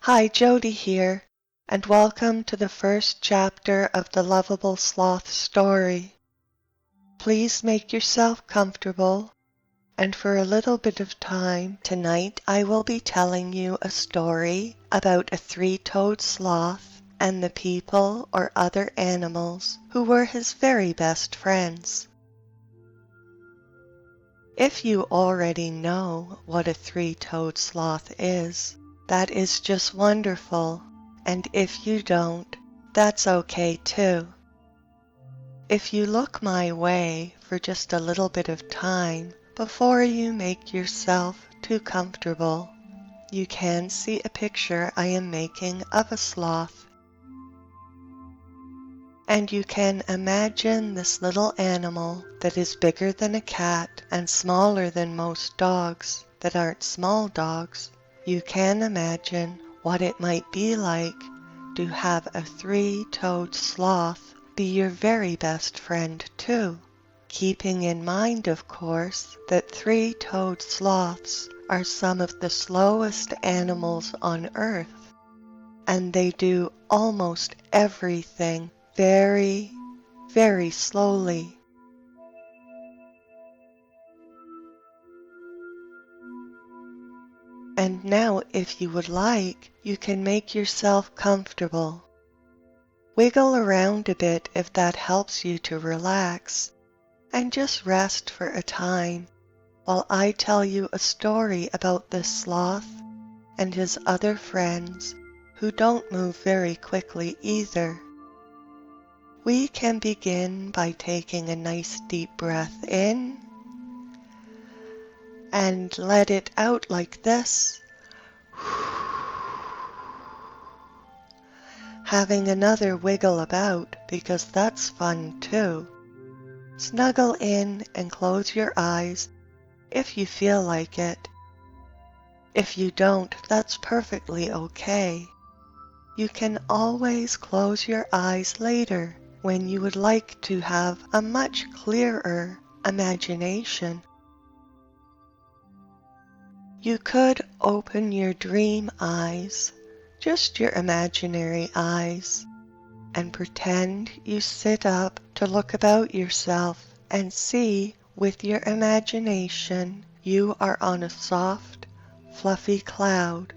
Hi, Jody here, and welcome to the first chapter of the Lovable Sloth story. Please make yourself comfortable, and for a little bit of time tonight I will be telling you a story about a three-toed sloth and the people or other animals who were his very best friends. If you already know what a three-toed sloth is, that is just wonderful, and if you don't, that's okay too. If you look my way for just a little bit of time before you make yourself too comfortable, you can see a picture I am making of a sloth. And you can imagine this little animal that is bigger than a cat and smaller than most dogs that aren't small dogs. You can imagine what it might be like to have a three-toed sloth be your very best friend too, keeping in mind, of course, that three-toed sloths are some of the slowest animals on Earth, and they do almost everything very, very slowly. And now, if you would like, you can make yourself comfortable. Wiggle around a bit if that helps you to relax, and just rest for a time while I tell you a story about this sloth and his other friends who don't move very quickly either. We can begin by taking a nice deep breath in and let it out like this. Having another wiggle about because that's fun too. Snuggle in and close your eyes if you feel like it. If you don't, that's perfectly okay. You can always close your eyes later when you would like to have a much clearer imagination. You could open your dream eyes, just your imaginary eyes, and pretend you sit up to look about yourself and see with your imagination you are on a soft, fluffy cloud.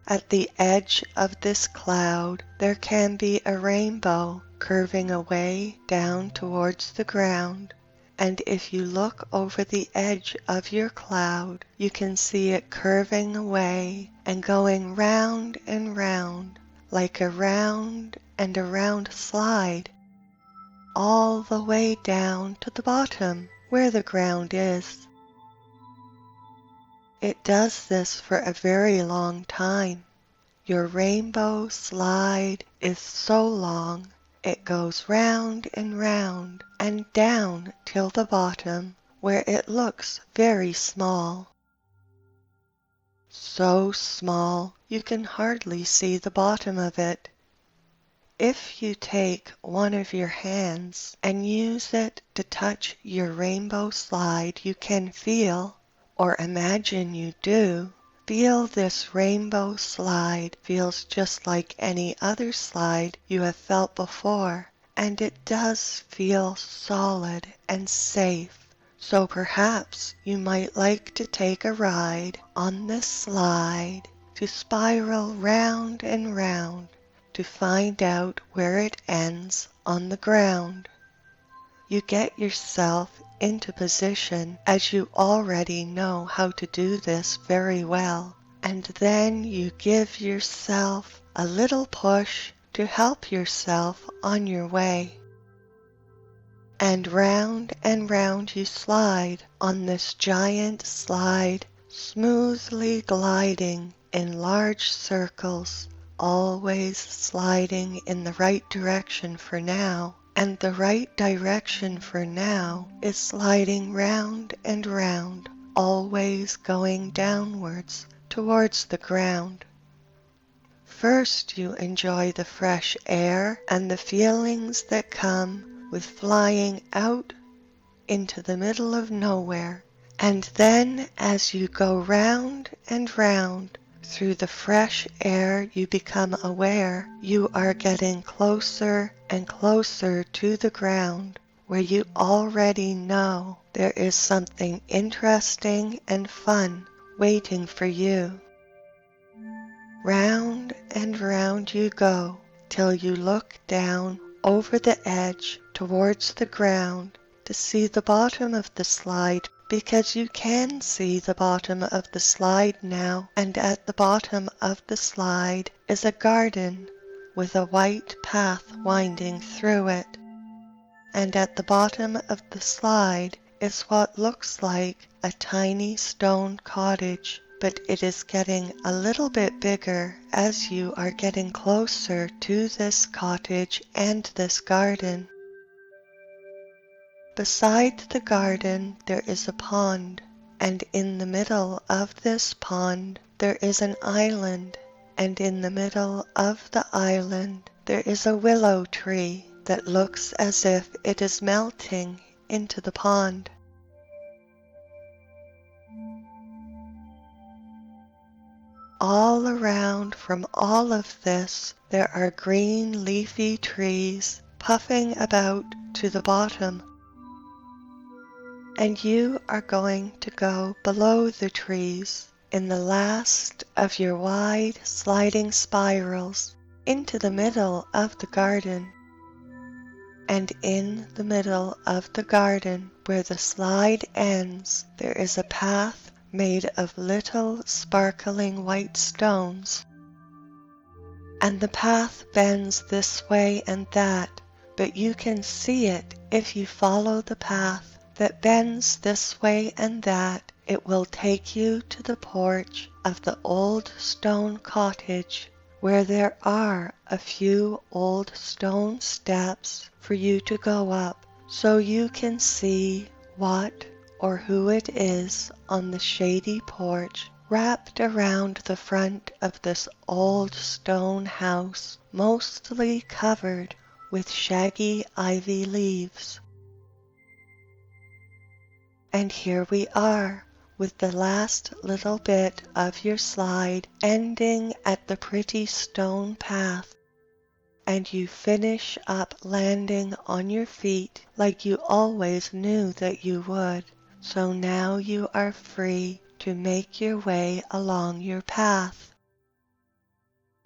At the edge of this cloud there can be a rainbow curving away down towards the ground, and if you look over the edge of your cloud, you can see it curving away and going round and round like a round and around slide, all the way down to the bottom where the ground is. It does this for a very long time. Your rainbow slide is so long, it goes round and down till the bottom where it looks very small. So small you can hardly see the bottom of it. If you take one of your hands and use it to touch your rainbow slide, you can feel, or imagine you do, feel this rainbow slide feels just like any other slide you have felt before, and it does feel solid and safe. So perhaps you might like to take a ride on this slide to spiral round and round to find out where it ends on the ground. You get yourself into position as you already know how to do this very well, and then you give yourself a little push to help yourself on your way. And round you slide on this giant slide, smoothly gliding in large circles, always sliding in the right direction for now, and the right direction for now is sliding round and round, always going downwards towards the ground. First you enjoy the fresh air and the feelings that come with flying out into the middle of nowhere, and then as you go round and round, Through the fresh air you become aware you are getting closer and closer to the ground, where you already know there is something interesting and fun waiting for you. Round and round you go till you look down over the edge towards the ground to see the bottom of the slide, because you can see the bottom of the slide now, and at the bottom of the slide is a garden with a white path winding through it, and at the bottom of the slide is what looks like a tiny stone cottage, but it is getting a little bit bigger as you are getting closer to this cottage and this garden. Beside the garden there is a pond, and in the middle of this pond there is an island, and in the middle of the island there is a willow tree that looks as if it is melting into the pond. All around from all of this there are green leafy trees puffing about to the bottom, and you are going to go below the trees in the last of your wide sliding spirals into the middle of the garden. And in the middle of the garden, where the slide ends, there is a path made of little sparkling white stones. And the path bends this way and that, but you can see it if you follow the path that bends this way and that. It will take you to the porch of the old stone cottage, where there are a few old stone steps for you to go up, so you can see what or who it is on the shady porch wrapped around the front of this old stone house, mostly covered with shaggy ivy leaves. And here we are, with the last little bit of your slide ending at the pretty stone path, and you finish up landing on your feet like you always knew that you would. So now you are free to make your way along your path.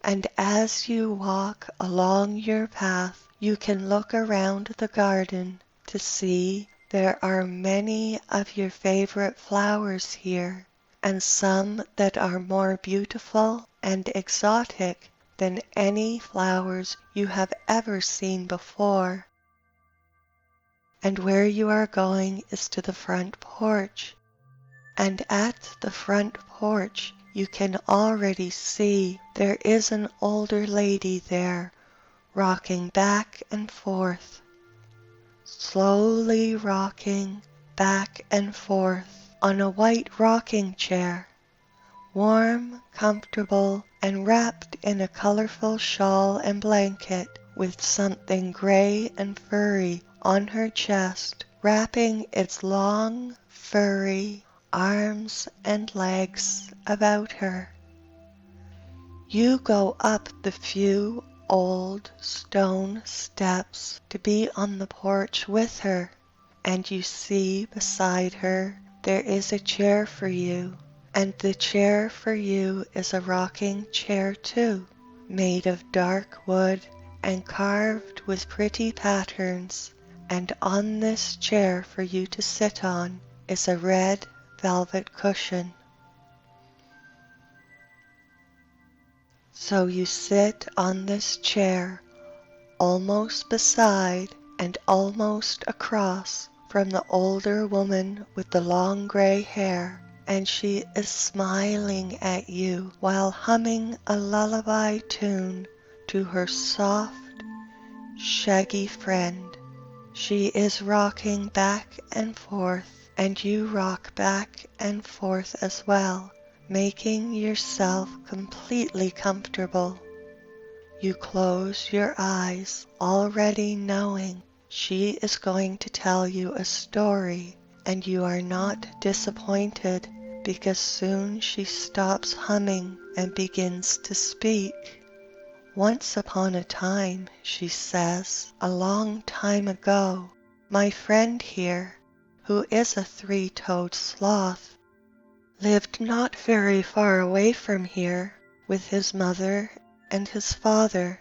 And as you walk along your path, you can look around the garden to see there are many of your favorite flowers here, and some that are more beautiful and exotic than any flowers you have ever seen before. And where you are going is to the front porch, and at the front porch you can already see there is an older lady there, rocking back and forth, slowly rocking back and forth on a white rocking chair, warm, comfortable, and wrapped in a colorful shawl and blanket with something gray and furry on her chest, wrapping its long, furry arms and legs about her. You go up the few old stone steps to be on the porch with her, and you see beside her there is a chair for you, and the chair for you is a rocking chair too, made of dark wood and carved with pretty patterns, and on this chair for you to sit on is a red velvet cushion. So you sit on this chair, almost beside and almost across from the older woman with the long gray hair, and she is smiling at you while humming a lullaby tune to her soft, shaggy friend. She is rocking back and forth, and you rock back and forth as well, making yourself completely comfortable. You close your eyes, already knowing she is going to tell you a story, and you are not disappointed because soon she stops humming and begins to speak. Once upon a time, she says, a long time ago, my friend here, who is a three-toed sloth, lived not very far away from here with his mother and his father.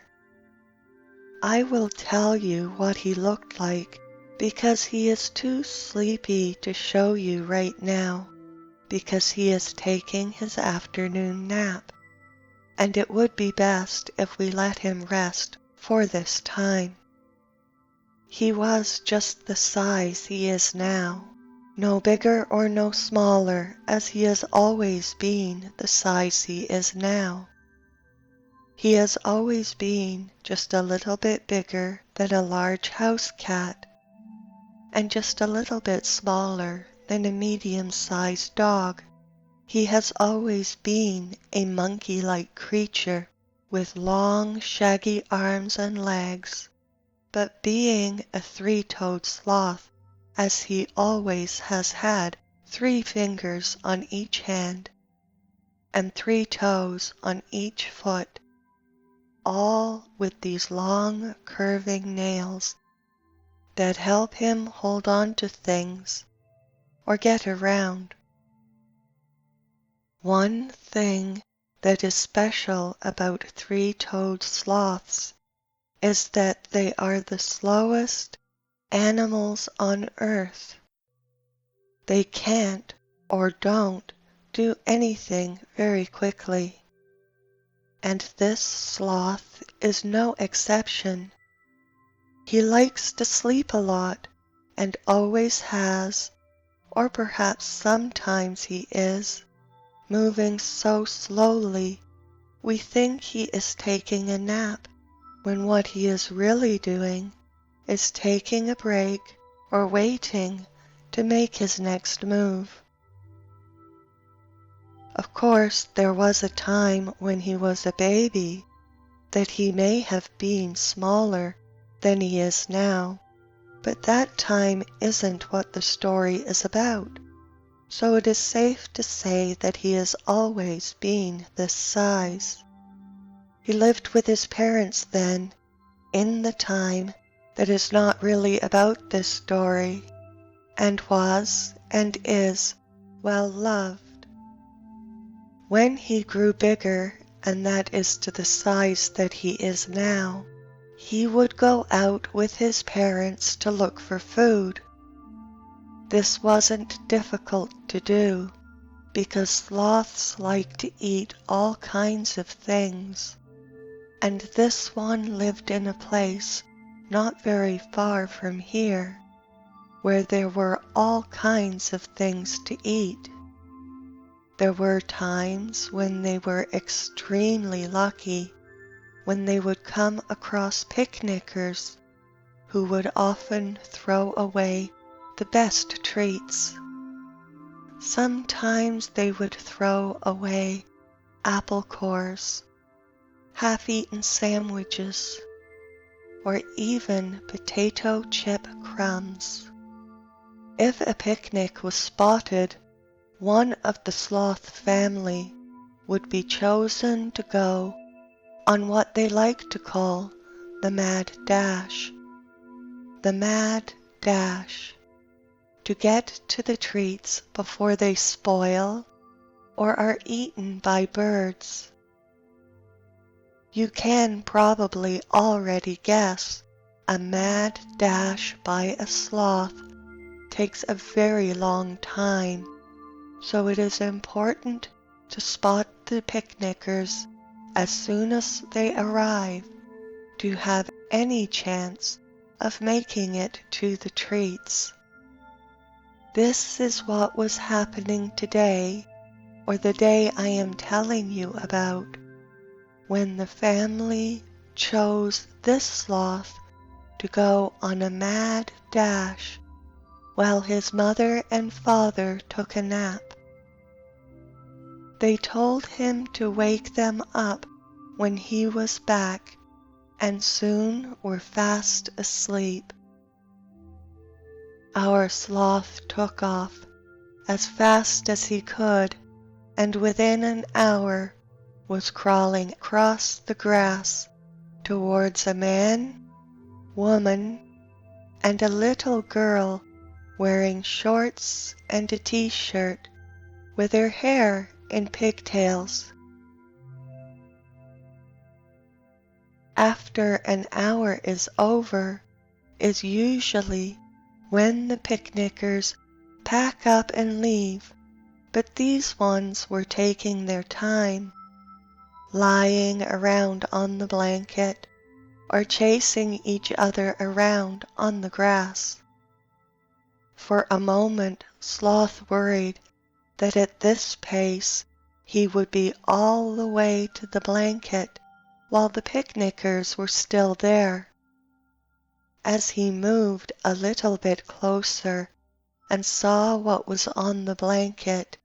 I will tell you what he looked like because he is too sleepy to show you right now, because he is taking his afternoon nap, and it would be best if we let him rest for this time. He was just the size he is now, no bigger or no smaller, as he has always been the size he is now. He has always been just a little bit bigger than a large house cat, and just a little bit smaller than a medium-sized dog. He has always been a monkey-like creature with long, shaggy arms and legs, but being a three-toed sloth, as he always has had 3 fingers on each hand and 3 toes on each foot, all with these long curving nails that help him hold on to things or get around. One thing that is special about three-toed sloths is that they are the slowest animals on earth. They can't or don't do anything very quickly. And this sloth is no exception. He likes to sleep a lot and always has, or perhaps sometimes he is, moving so slowly we think he is taking a nap, when what he is really doing is taking a break or waiting to make his next move. Of course, there was a time when he was a baby that he may have been smaller than he is now, but that time isn't what the story is about, so it is safe to say that he has always been this size. He lived with his parents then, in the time that is not really about this story, and was and is well loved. When he grew bigger, and that is to the size that he is now, he would go out with his parents to look for food. This wasn't difficult to do, because sloths like to eat all kinds of things, and this one lived in a place not very far from here, where there were all kinds of things to eat. There were times when they were extremely lucky, when they would come across picnickers who would often throw away the best treats. Sometimes they would throw away apple cores, half-eaten sandwiches, or even potato chip crumbs. If a picnic was spotted, one of the sloth family would be chosen to go on what they like to call the mad dash. The mad dash, to get to the treats before they spoil or are eaten by birds. You can probably already guess a mad dash by a sloth takes a very long time, so it is important to spot the picnickers as soon as they arrive to have any chance of making it to the treats. This is what was happening today, or the day I am telling you about, when the family chose this sloth to go on a mad dash while his mother and father took a nap. They told him to wake them up when he was back, and soon were fast asleep. Our sloth took off as fast as he could, and within an hour was crawling across the grass towards a man, woman, and a little girl wearing shorts and a t-shirt with her hair in pigtails. After an hour is over is usually when the picnickers pack up and leave, but these ones were taking their time, lying around on the blanket or chasing each other around on the grass. For a moment Sloth worried that at this pace he would be all the way to the blanket while the picnickers were still there. As he moved a little bit closer and saw what was on the blanket,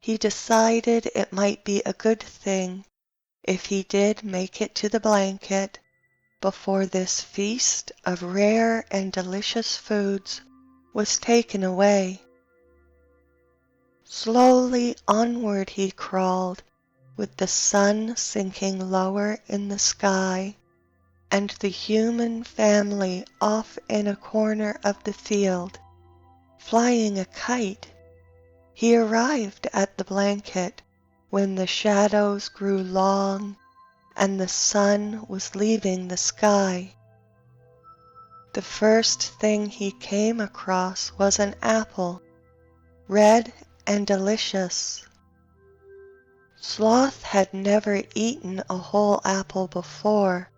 he decided it might be a good thing if he did make it to the blanket before this feast of rare and delicious foods was taken away. Slowly onward he crawled, with the sun sinking lower in the sky, and the human family off in a corner of the field, flying a kite. He arrived at the blanket when the shadows grew long and the sun was leaving the sky. The first thing he came across was an apple, red and delicious. Sloth had never eaten a whole apple before,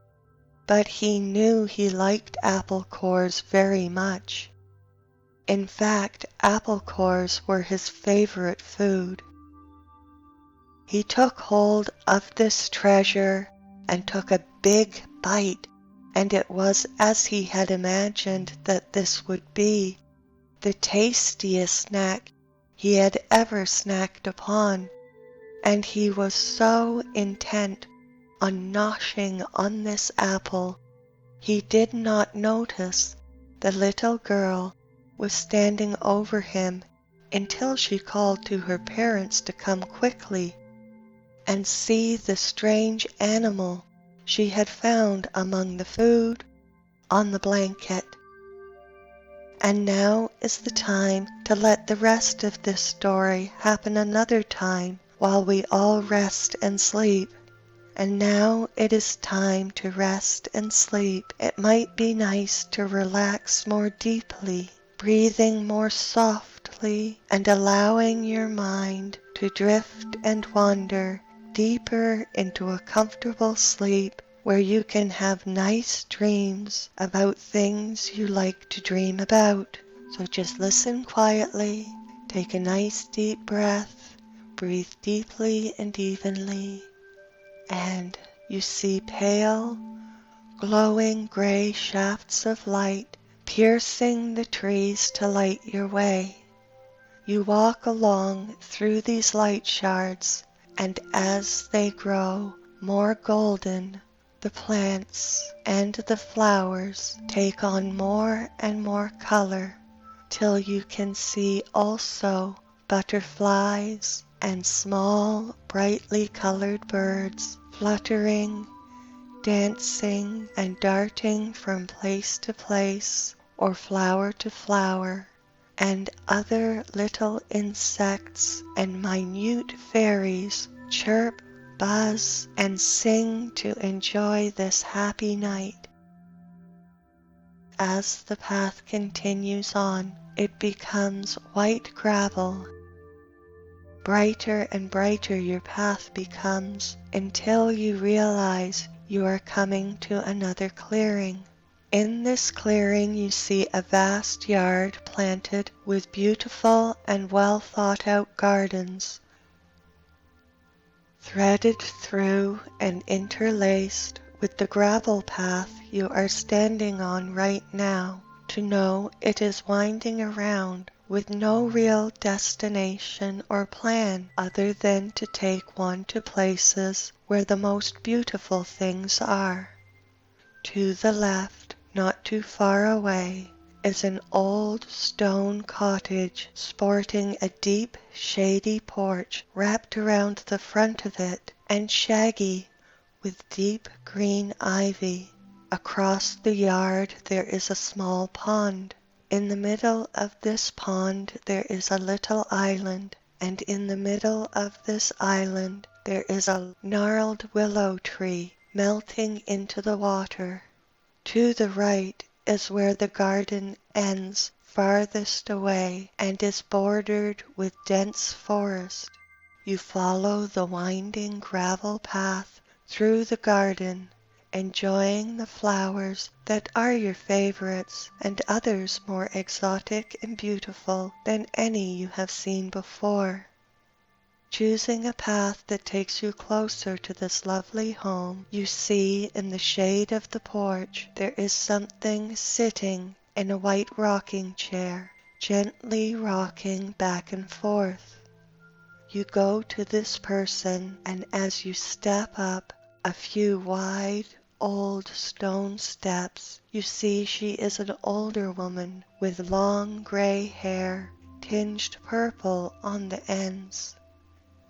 but he knew he liked apple cores very much. In fact, apple cores were his favorite food. He took hold of this treasure and took a big bite, and it was as he had imagined that this would be, the tastiest snack he had ever snacked upon, and he was so intent on noshing on this apple, he did not notice the little girl was standing over him until she called to her parents to come quickly and see the strange animal she had found among the food on the blanket. And now is the time to let the rest of this story happen another time while we all rest and sleep. And now it is time to rest and sleep. It might be nice to relax more deeply, breathing more softly and allowing your mind to drift and wander deeper into a comfortable sleep where you can have nice dreams about things you like to dream about. So just listen quietly, take a nice deep breath, breathe deeply and evenly, and you see pale, glowing gray shafts of light piercing the trees to light your way. You walk along through these light shards, and as they grow more golden, the plants and the flowers take on more and more color, till you can see also butterflies and small brightly colored birds fluttering, dancing and darting from place to place or flower to flower, and other little insects and minute fairies chirp, buzz, and sing to enjoy this happy night. As the path continues on, it becomes white gravel. Brighter and brighter your path becomes until you realize you are coming to another clearing. In this clearing you see a vast yard planted with beautiful and well thought out gardens, threaded through and interlaced with the gravel path you are standing on right now, to know it is winding around with no real destination or plan other than to take one to places where the most beautiful things are. To the left, not too far away, is an old stone cottage sporting a deep, shady porch wrapped around the front of it and shaggy with deep green ivy. Across the yard there is a small pond. In the middle of this pond there is a little island, and in the middle of this island there is a gnarled willow tree melting into the water. To the right is where the garden ends farthest away and is bordered with dense forest. You follow the winding gravel path through the garden, enjoying the flowers that are your favorites and others more exotic and beautiful than any you have seen before. Choosing a path that takes you closer to this lovely home, you see in the shade of the porch there is something sitting in a white rocking chair, gently rocking back and forth. You go to this person, and as you step up a few wide, old stone steps, you see she is an older woman with long gray hair, tinged purple on the ends.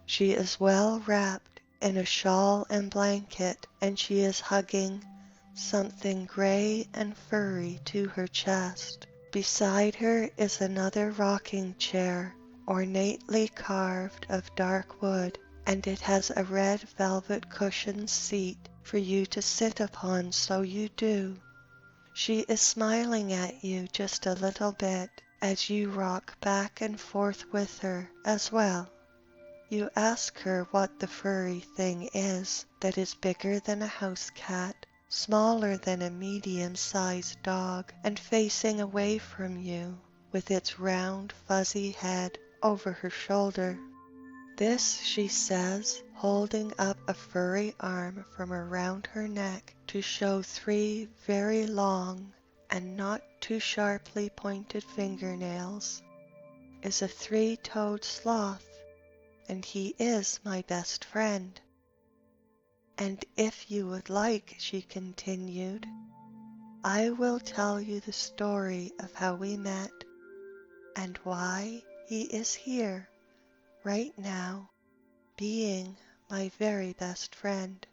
She is well wrapped in a shawl and blanket, and she is hugging something gray and furry to her chest. Beside her is another rocking chair, ornately carved of dark wood, and it has a red velvet cushioned seat for you to sit upon, so you do. She is smiling at you just a little bit as you rock back and forth with her as well. You ask her what the furry thing is that is bigger than a house cat, smaller than a medium-sized dog, and facing away from you, with its round, fuzzy head over her shoulder. This, she says, holding up a furry arm from around her neck to show 3 very long and not too sharply pointed fingernails, is a 3-toed sloth, and he is my best friend. And if you would like, she continued, I will tell you the story of how we met and why he is here, right now, being my very best friend.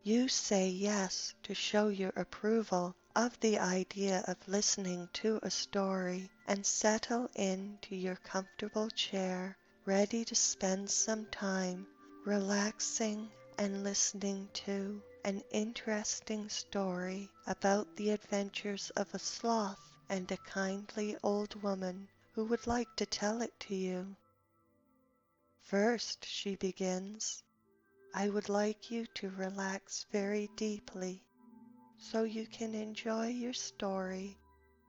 You say yes to show your approval of the idea of listening to a story and settle into your comfortable chair, ready to spend some time relaxing and listening to an interesting story about the adventures of a sloth and a kindly old woman who would like to tell it to you. First, she begins, I would like you to relax very deeply so you can enjoy your story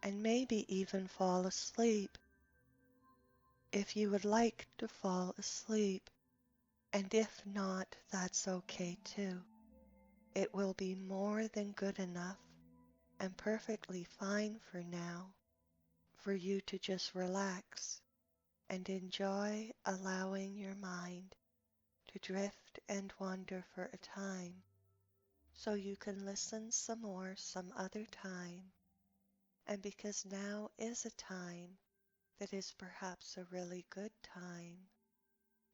and maybe even fall asleep. If you would like to fall asleep, and if not, that's okay too. It will be more than good enough and perfectly fine for now for you to just relax and enjoy allowing your mind to drift and wander for a time, so you can listen some more some other time, and because now is a time that is perhaps a really good time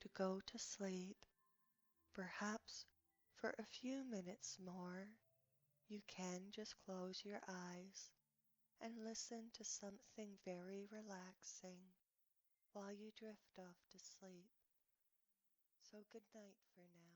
to go to sleep, perhaps for a few minutes more, you can just close your eyes and listen to something very relaxing while you drift off to sleep. So good night for now.